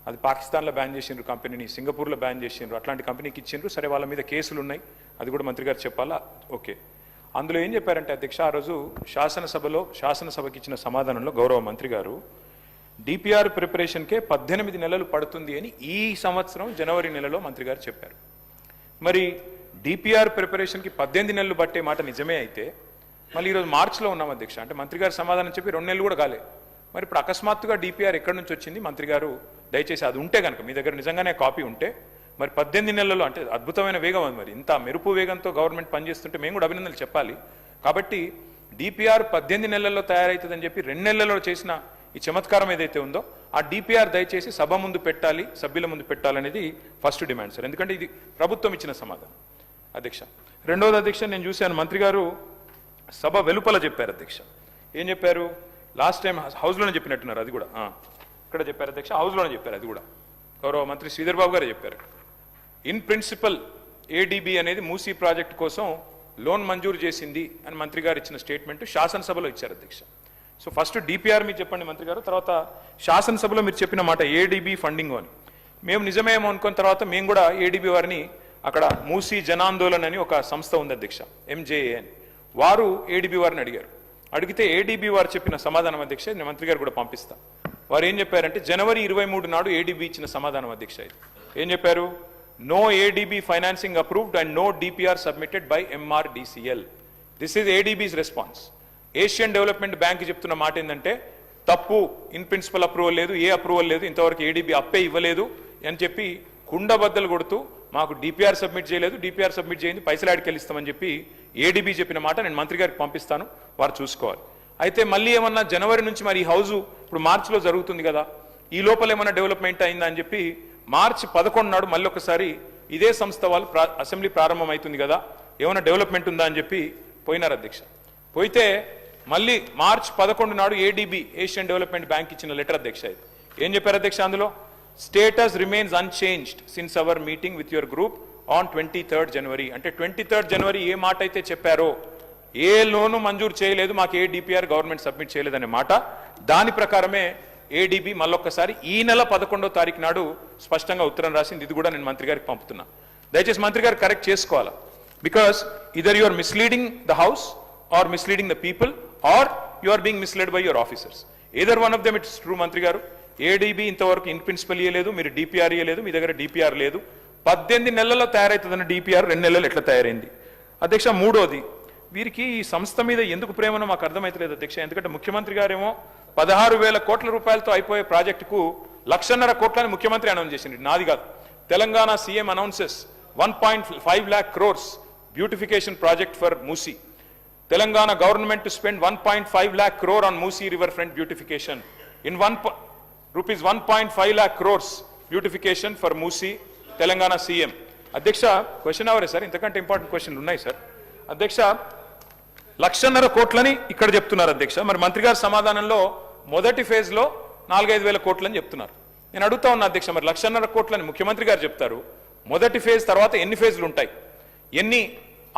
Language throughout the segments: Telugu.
అది పాకిస్తాన్లో బ్యాన్ చేసిండ్రు కంపెనీని, సింగపూర్లో బ్యాన్ చేసిండ్రు, అట్లాంటి కంపెనీకి ఇచ్చిండ్రు. సరే వాళ్ళ మీద కేసులు ఉన్నాయి, అది కూడా మంత్రి గారు చెప్పాలా, ఓకే. అందులో ఏం చెప్పారంటే అధ్యక్ష, ఆ రోజు శాసనసభకి ఇచ్చిన సమాధానంలో గౌరవ మంత్రి గారు డిపిఆర్ ప్రిపరేషన్కే 18 నెలలు పడుతుంది అని ఈ సంవత్సరం జనవరి నెలలో మంత్రి గారు చెప్పారు. మరి డిపిఆర్ ప్రిపరేషన్కి 18 నెలలు పట్టే మాట నిజమే అయితే మళ్ళీ ఈరోజు మార్చిలో ఉన్నాం అధ్యక్ష. అంటే మంత్రి గారు సమాధానం చెప్పి 2 నెలలు కూడా కాలే. మరి ఇప్పుడు అకస్మాత్తుగా డిపిఆర్ ఎక్కడి నుంచి వచ్చింది? మంత్రి గారు దయచేసి అది ఉంటే కనుక మీ దగ్గర నిజంగానే కాపీ ఉంటే మరి 18 నెలల్లో అంటే అద్భుతమైన వేగం అది. మరి ఇంత మెరుపు వేగంతో గవర్నమెంట్ పనిచేస్తుంటే మేము కూడా అభినందనలు చెప్పాలి. కాబట్టి డిపిఆర్ 18 నెలల్లో తయారవుతుందని చెప్పి 2 నెలల్లో చేసిన ఈ చమత్కారం ఏదైతే ఉందో ఆ డిపిఆర్ దయచేసి సభ ముందు పెట్టాలి, సభ్యుల ముందు పెట్టాలనేది ఫస్ట్ డిమాండ్ సార్. ఎందుకంటే ఇది ప్రభుత్వం ఇచ్చిన సమాధానం అధ్యక్ష. రెండవది అధ్యక్ష, నేను చూశాను మంత్రి గారు సభ వెలుపల చెప్పారు అధ్యక్ష. ఏం చెప్పారు? లాస్ట్ టైం హౌస్లోనే చెప్పినట్టున్నారు, అది కూడా ఇక్కడ చెప్పారు అధ్యక్ష, హౌస్లోనే చెప్పారు. అది కూడా గౌరవ మంత్రి శ్రీధర్ బాబు గారే చెప్పారు. ఇన్ ప్రిన్సిపల్ ఏడీబీ అనేది మూసీ ప్రాజెక్టు కోసం లోన్ మంజూరు చేసింది అని మంత్రి గారు ఇచ్చిన స్టేట్మెంట్ శాసనసభలో ఇచ్చారు అధ్యక్ష. సో ఫస్ట్ డిపిఆర్ మీరు చెప్పండి మంత్రి గారు, తర్వాత శాసనసభలో మీరు చెప్పిన మాట ఏడీబీ ఫండింగ్ అని మేము నిజమేమో అనుకున్న తర్వాత మేము కూడా ఏడీబీ వారిని అక్కడ మూసీ జనాందోళన్ అని ఒక సంస్థ ఉంది అధ్యక్ష, ఎంజేఏ అని, వారు ఏడీబీ వారిని అడిగారు. అడిగితే ఏడీబీ వారు చెప్పిన సమాధానం అధ్యక్ష నేను మంత్రి గారు కూడా పంపిస్తా. వారు ఏం చెప్పారంటే జనవరి 23 నాడు ఏడీబీ ఇచ్చిన సమాధానం అధ్యక్ష. ఏం చెప్పారు? No ADB financing approved and no DPR submitted by MRDCL. This is ADB's response. Asian Development Bank చెప్తున్న మాట ఏంటంటే తప్పు, ఇన్ ప్రిన్సిపల్ అప్రూవల్ లేదు, ఏ అప్రూవల్ లేదు, ఇంతవరకు ఏడీబీ అప్పే ఇవ్వలేదు అని చెప్పి కుండబద్దలు కొడుతూ మాకు డిపిఆర్ సబ్మిట్ చేయలేదు, డిపిఆర్ సబ్మిట్ చేయండి పైసలు ఆడికెళ్ళిస్తామని చెప్పి ఏడీబీ చెప్పిన మాట నేను మంత్రి గారికి పంపిస్తాను, వారు చూసుకోవాలి. అయితే మళ్ళీ ఏమన్నా జనవరి నుంచి మరి ఈ హౌజు ఇప్పుడు మార్చిలో జరుగుతుంది కదా, ఈ లోపల ఏమన్నా డెవలప్మెంట్ అయిందా అని చెప్పి మార్చి 11 నాడు మళ్ళీ ఒకసారి ఇదే సంస్థ వాళ్ళు అసెంబ్లీ ప్రారంభం అవుతుంది కదా, ఏమైనా డెవలప్మెంట్ ఉందా అని చెప్పి పోయినారు అధ్యక్ష. పోయితే మళ్ళీ మార్చి 11 నాడు ఏడీబీ ఏషియన్ డెవలప్మెంట్ బ్యాంక్ ఇచ్చిన లెటర్ అధ్యక్ష. ఏం చెప్పారు అధ్యక్ష అందులో? Status remains unchanged since our meeting with your group on 23rd జనవరి. అంటే 23rd జనవరి ఏ మాట అయితే చెప్పారో, ఏ లోను మంజూరు చేయలేదు, మాకు ఏ డిపిఆర్ గవర్నమెంట్ సబ్మిట్ చేయలేదనే మాట, దాని ప్రకారమే ఏడీబీ మళ్ళొక్కసారి ఈ నెల 11వ తారీఖు నాడు స్పష్టంగా ఉత్తరం రాసింది. ఇది కూడా నేను మంత్రి గారికి పంపుతున్నా. దయచేసి మంత్రి గారు కరెక్ట్ చేసుకోవాలా. Because either you are misleading the house or misleading the people or you are being misled by your officers. Either one of them it's true మంత్రి గారు. ఏడీబీ ఇంతవరకు ఇన్ ప్రిన్సిపల్ ఇయ్యలేదు, మీరు డిపిఆర్ ఇయ్యలేదు, మీ దగ్గర డిపిఆర్ లేదు. 18 నెలల్లో తయారవుతుందన్న డిపిఆర్ 2 నెలలు ఎట్లా తయారైంది అధ్యక్ష? మూడోది, వీరికి ఈ సంస్థ మీద ఎందుకు ప్రేమనో మాకు అర్థమైతలేదు అధ్యక్ష. ఎందుకంటే ముఖ్యమంత్రి గారేమో 16,000 కోట్ల రూపాయలతో అయిపోయే ప్రాజెక్టుకు 1,50,000 కోట్లని ముఖ్యమంత్రి అనౌన్స్ చేసింది, నాది కాదు. Telangana CM announces 1.5 lakh crores beautification project for Musi. Telangana government to spend 1.5 lakh crore on Musi river front beautification. In rupees 1.5 lakh crores beautification for Musi, Telangana CM. అధ్యక్ష క్వశ్చన్ అవరే సార్, ఇంతకంటే ఇంపార్టెంట్ క్వశ్చన్లు ఉన్నాయి సార్. అధ్యక్ష 1,50,000 కోట్లని ఇక్కడ చెప్తున్నారు అధ్యక్ష. మరి మంత్రి గారి సమాధానంలో మొదటి ఫేజ్ లో 4-5 కోట్లని చెప్తున్నారు. నేను అడుగుతా ఉన్నా అధ్యక్ష, మరి 1,50,000 కోట్లని ముఖ్యమంత్రి గారు చెప్తారు, మొదటి ఫేజ్ తర్వాత ఎన్ని ఫేజ్లు ఉంటాయి, ఎన్ని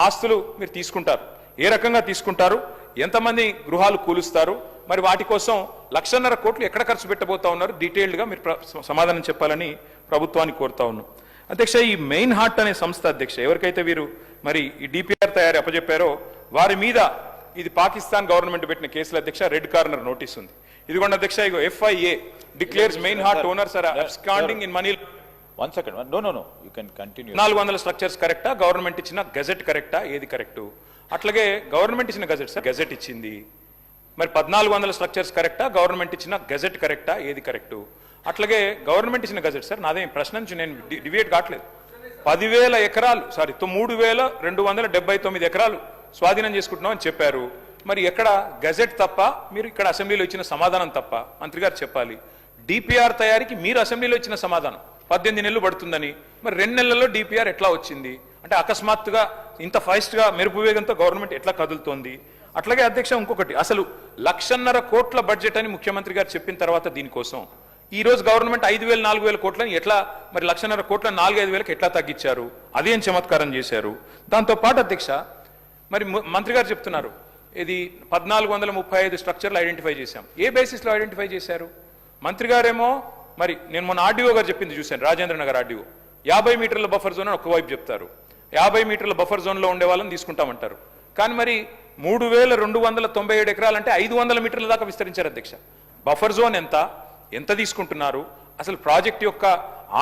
ఆస్తులు మీరు తీసుకుంటారు, ఏ రకంగా తీసుకుంటారు, ఎంతమంది గృహాలు కూలుస్తారు, మరి వాటి కోసం 1,50,000 కోట్లు ఎక్కడ ఖర్చు పెట్టబోతా ఉన్నారు, డీటెయిల్డ్గా మీరు సమాధానం చెప్పాలని ప్రభుత్వాన్ని కోరుతా ఉన్నాం అధ్యక్ష. ఈ మెయిన్ హార్ట్ అనే సంస్థ అధ్యక్ష, ఎవరికైతే వీరు మరి ఈ డిపిఆర్ తయారీ అప్పచెప్పారో వారి మీద ఇది పాకిస్తాన్ గవర్నమెంట్ పెట్టిన కేసుల అధ్యక్ష రెడ్ కార్నర్ నోటీస్ ఉంది. ఇదిగోండి అధ్యక్ష, ఇగో FIA declares main heart owners are absconding in money. 1 second. No. You can continue. 400 structures కరెక్టా, గవర్నమెంట్ ఇచ్చిన గెజెట్ కరెక్టా, ఏది కరెక్టు? అట్లాగే గవర్నమెంట్ ఇచ్చిన గెజెట్ సార్, గెజెట్ ఇచ్చింది. మరి 1,400 స్ట్రక్చర్స్ కరెక్టా, గవర్నమెంట్ ఇచ్చిన గెజెట్ కరెక్టా, ఏది కరెక్టు? అట్లాగే గవర్నమెంట్ ఇచ్చిన గెజెట్ సార్, నాదేం ప్రశ్న నుంచి నేను డివియేట్ కావట్లేదు. 10,000 ఎకరాలు 3,279 ఎకరాలు స్వాధీనం చేసుకుంటున్నామని చెప్పారు. మరి ఎక్కడ గెజెట్ తప్ప, మీరు ఇక్కడ అసెంబ్లీలో ఇచ్చిన సమాధానం తప్ప మంత్రి గారు చెప్పాలి. డిపిఆర్ తయారీకి మీరు అసెంబ్లీలో ఇచ్చిన సమాధానం 18 నెలలు పడుతుందని, మరి 2 నెలల్లో డిపిఆర్ ఎట్లా వచ్చింది? అంటే అకస్మాత్తుగా ఇంత ఫాస్ట్గా మెరుపు వేగంతో గవర్నమెంట్ ఎట్లా కదులుతోంది? అట్లాగే అధ్యక్ష ఇంకొకటి, అసలు 1,50,000 కోట్ల బడ్జెట్ అని ముఖ్యమంత్రి గారు చెప్పిన తర్వాత దీనికోసం ఈ రోజు గవర్నమెంట్ 5,000-4,000 కోట్లని ఎట్లా, మరి 1,50,000 కోట్లను 4-5 ఎట్లా తగ్గించారు? అదేం చమత్కారం చేశారు? దాంతో పాటు అధ్యక్ష, మరి మంత్రి గారు చెప్తున్నారు ఇది 1,435 స్ట్రక్చర్లు ఐడెంటిఫై చేశాం. ఏ బేసిస్లో ఐడెంటిఫై చేశారు? మంత్రి గారేమో మరి నేను మొన్న ఆర్డీఓ గారు చెప్పింది చూశాను, రాజేంద్ర నగర్ ఆర్డీఓ 50 మీటర్ల బఫర్ జోన్ అని ఒకవైపు చెప్తారు, 50 మీటర్ల బఫర్ జోన్లో ఉండే వాళ్ళని తీసుకుంటామంటారు. కానీ మరి 3297 ఎకరాలంటే 500 మీటర్ల దాకా విస్తరించారు అధ్యక్ష. బఫర్ జోన్ ఎంత తీసుకుంటున్నారు, అసలు ప్రాజెక్ట్ యొక్క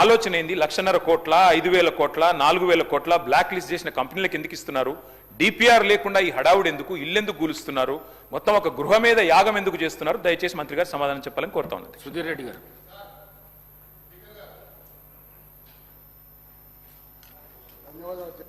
ఆలోచన ఏంది, 1,50,000 కోట్ల, 5,000 కోట్ల, 4,000 కోట్ల బ్లాక్ లిస్ట్ చేసిన కంపెనీలకు ఎందుకు ఇస్తున్నారు, డిపిఆర్ లేకుండా ఈ హడావుడు ఎందుకు, ఇల్లెందుకు కూలుస్తున్నారు, మొత్తం ఒక గృహ మీద యాగం ఎందుకు చేస్తున్నారు, దయచేసి మంత్రి గారు సమాధానం చెప్పాలని కోరుతా ఉన్నది. సుధీర్ రెడ్డి గారు. ధన్యవాదాలు.